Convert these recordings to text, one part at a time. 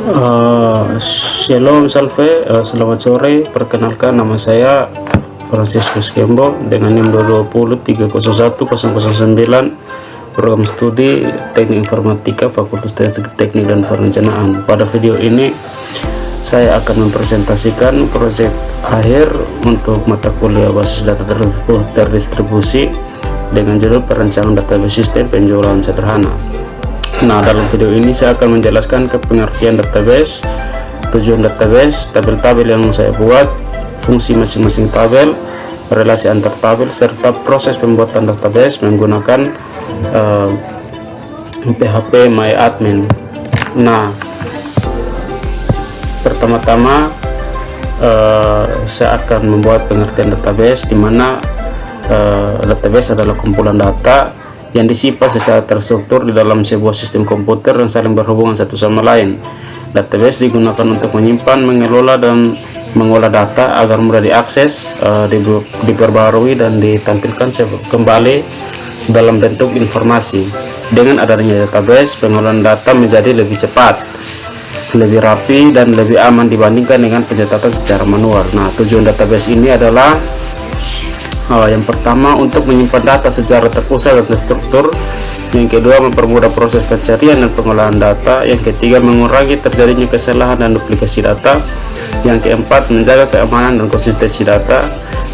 Shalom Salve, selamat sore. Perkenalkan, nama saya Franciscus Kembo dengan NIM 203011009, program studi Teknik Informatika Fakultas Teknik dan Perencanaan. Pada video ini saya akan mempresentasikan proyek akhir untuk mata kuliah basis data terdistribusi dengan judul perencanaan database sistem penjualan sederhana. Nah, dalam video ini saya akan menjelaskan pengertian database, tujuan database, tabel-tabel yang saya buat, fungsi masing-masing tabel, relasi antar tabel, serta proses pembuatan database menggunakan PHP MyAdmin. Nah, pertama-tama saya akan membuat pengertian database, di mana database adalah kumpulan data yang disimpan secara terstruktur di dalam sebuah sistem komputer dan saling berhubungan satu sama lain. Database digunakan untuk menyimpan, mengelola, dan mengolah data agar mudah diakses, diperbarui, dan ditampilkan kembali dalam bentuk informasi. Dengan adanya database, pengolahan data menjadi lebih cepat, lebih rapi, dan lebih aman dibandingkan dengan pencatatan secara manual. Nah, tujuan database ini adalah yang pertama, untuk menyimpan data secara terpusat dan terstruktur. Yang kedua, mempermudah proses pencarian dan pengolahan data. Yang ketiga, mengurangi terjadinya kesalahan dan duplikasi data. Yang keempat, menjaga keamanan dan konsistensi data.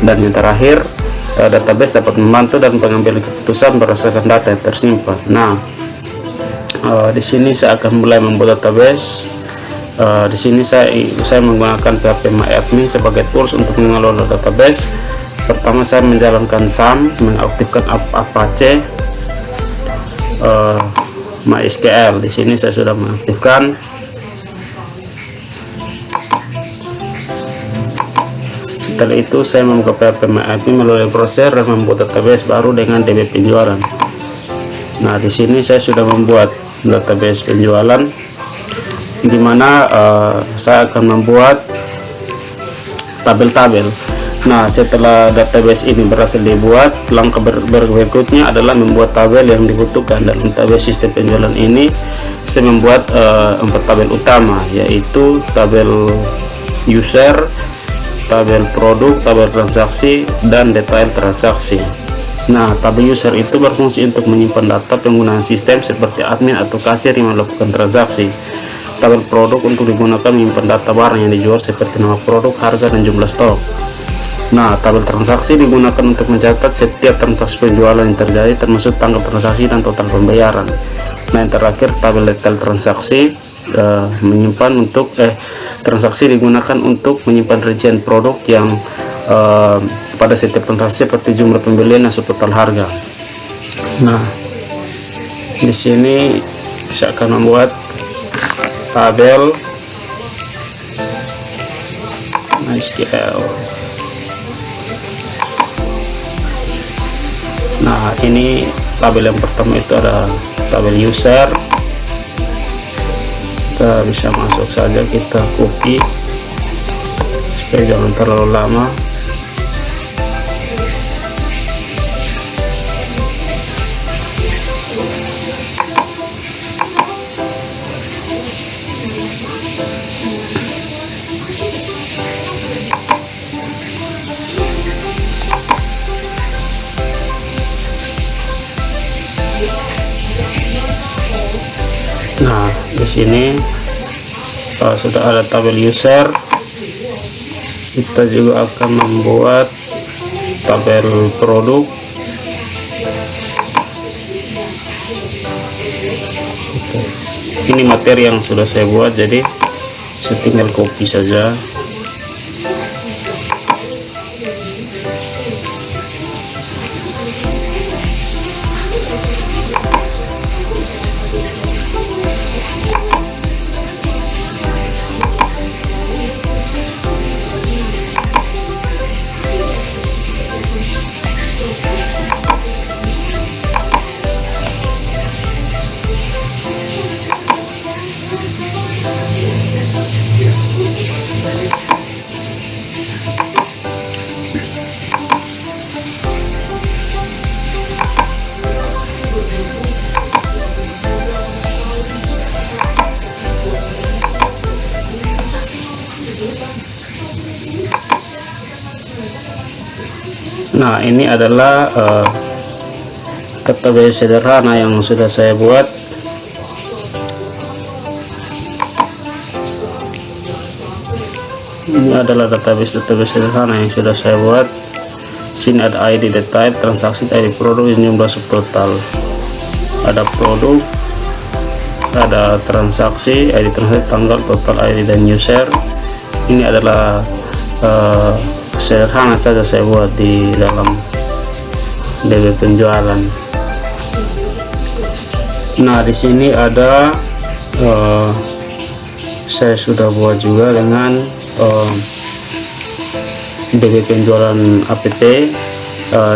Dan yang terakhir, database dapat membantu dan pengambilan keputusan berdasarkan data yang tersimpan. Nah, di sini saya akan mulai membuat database. Di sini saya menggunakan PHP MyAdmin sebagai tools untuk mengelola database. Pertama, saya menjalankan SAM, mengaktifkan Apache, MySQL. Di sini saya sudah mengaktifkan. Setelah itu saya membuka PHP MyAdmin melalui browser dan membuat database baru dengan DB penjualan. Nah, di sini saya sudah membuat database penjualan, di mana saya akan membuat tabel-tabel. Nah, setelah database ini berhasil dibuat, langkah berikutnya adalah membuat tabel yang dibutuhkan. Dalam tabel sistem penjualan ini saya membuat 4 tabel utama, yaitu tabel user, tabel produk, tabel transaksi, dan detail transaksi. Nah, tabel user itu berfungsi untuk menyimpan data penggunaan sistem seperti admin atau kasir yang melakukan transaksi. Tabel produk untuk digunakan menyimpan data barang yang dijual seperti nama produk, harga, dan jumlah stok. Nah, tabel transaksi digunakan untuk mencatat setiap transaksi penjualan yang terjadi, termasuk tanggal transaksi dan total pembayaran. Nah, yang terakhir, tabel detail transaksi transaksi digunakan untuk menyimpan rincian produk yang pada setiap transaksi seperti jumlah pembelian dan total harga. Nah, di sini saya akan membuat tabel MySQL. Nah, ini tabel yang pertama, itu ada tabel user. Kita bisa masuk saja, kita copy supaya jangan terlalu lama. Nah, di sini sudah ada tabel user. Kita juga akan membuat tabel produk. Ini materi yang sudah saya buat, jadi saya tinggal copy saja. Nah, ini adalah database sederhana yang sudah saya buat. Ini adalah database sederhana yang sudah saya buat. Sini ada ID detail, transaksi, ID produk, jumlah subtotal. Ada produk, ada transaksi, ID transaksi, tanggal, total ID dan user. Ini adalah sederhana saja saya buat di dalam DB penjualan. Nah, di sini ada saya sudah buat juga dengan DB penjualan apt.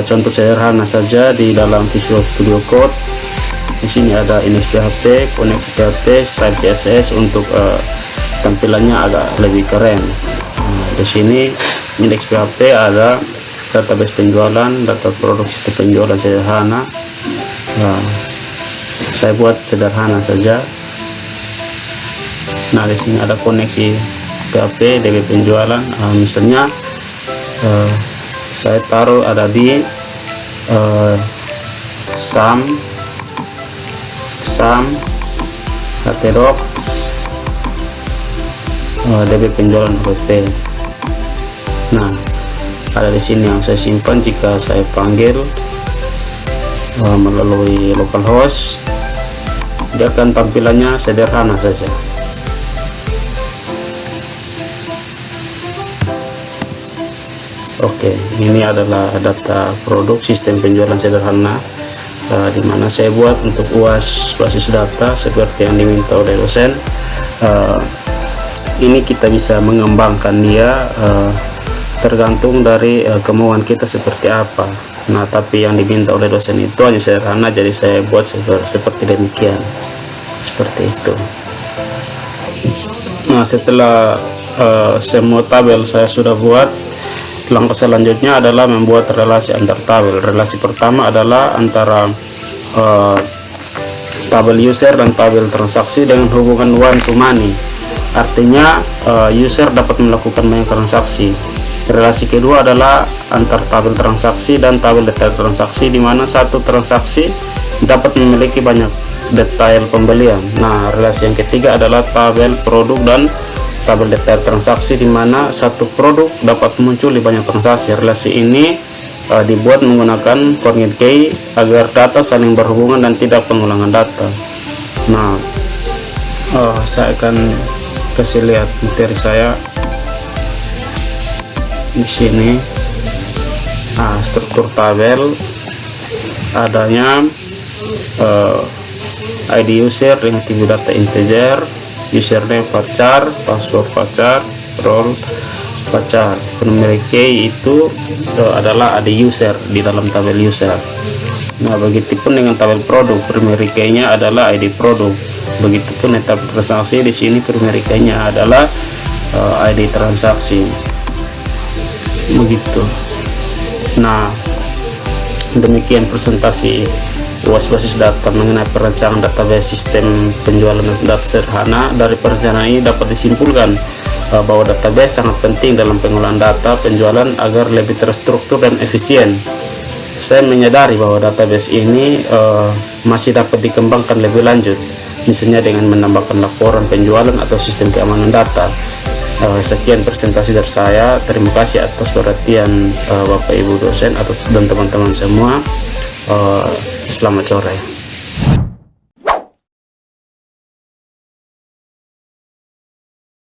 Contoh sederhana saja di dalam Visual Studio Code. Di sini ada index PHP, koneksi PHP, style CSS untuk tampilannya agak lebih keren. Di sini index PHP ada database penjualan, data produk, sistem penjualan sederhana. Saya buat sederhana saja. Nah, di sini ada koneksi PHP DB penjualan. Misalnya saya taruh ada di sum htdocs DB penjualan app. Nah, ada di sini yang saya simpan jika saya panggil melalui localhost. Dia akan tampilannya sederhana saja. Oke, ini adalah data produk sistem penjualan sederhana, di mana saya buat untuk UAS basis data seperti yang diminta oleh dosen. Ini kita bisa mengembangkan dia tergantung dari kemauan kita seperti apa. Nah, tapi yang diminta oleh dosen itu hanya sederhana, jadi saya buat seperti demikian, seperti itu. Nah, setelah semua tabel saya sudah buat, langkah selanjutnya adalah membuat relasi antar tabel. Relasi pertama adalah antara tabel user dan tabel transaksi dengan hubungan one to many. Artinya user dapat melakukan banyak transaksi. Relasi kedua adalah antar tabel transaksi dan tabel detail transaksi, di mana satu transaksi dapat memiliki banyak detail pembelian. Nah, relasi yang ketiga adalah tabel produk dan tabel detail transaksi, di mana satu produk dapat muncul di banyak transaksi. Relasi ini dibuat menggunakan forget key agar data saling berhubungan dan tidak pengulangan data. Nah, saya akan kasih lihat materi saya di sini. Struktur tabel adanya ID user dengan tipe data integer, username varchar, password varchar, role varchar. Numeric key itu adalah ada user di dalam tabel user. Nah, begitupun dengan tabel produk, primary key-nya adalah ID produk. Begitupun tabel transaksi, di sini primary key-nya adalah ID transaksi. Begitu. Nah, demikian presentasi UAS basis data mengenai perancangan database sistem penjualan data sederhana. Dari perencanaan ini dapat disimpulkan bahwa database sangat penting dalam pengolahan data penjualan agar lebih terstruktur dan efisien. Saya menyadari bahwa database ini masih dapat dikembangkan lebih lanjut, misalnya dengan menambahkan laporan penjualan atau sistem keamanan data. Sekian presentasi dari saya. Terima kasih atas perhatian Bapak Ibu dosen dan teman-teman semua. Selamat sore.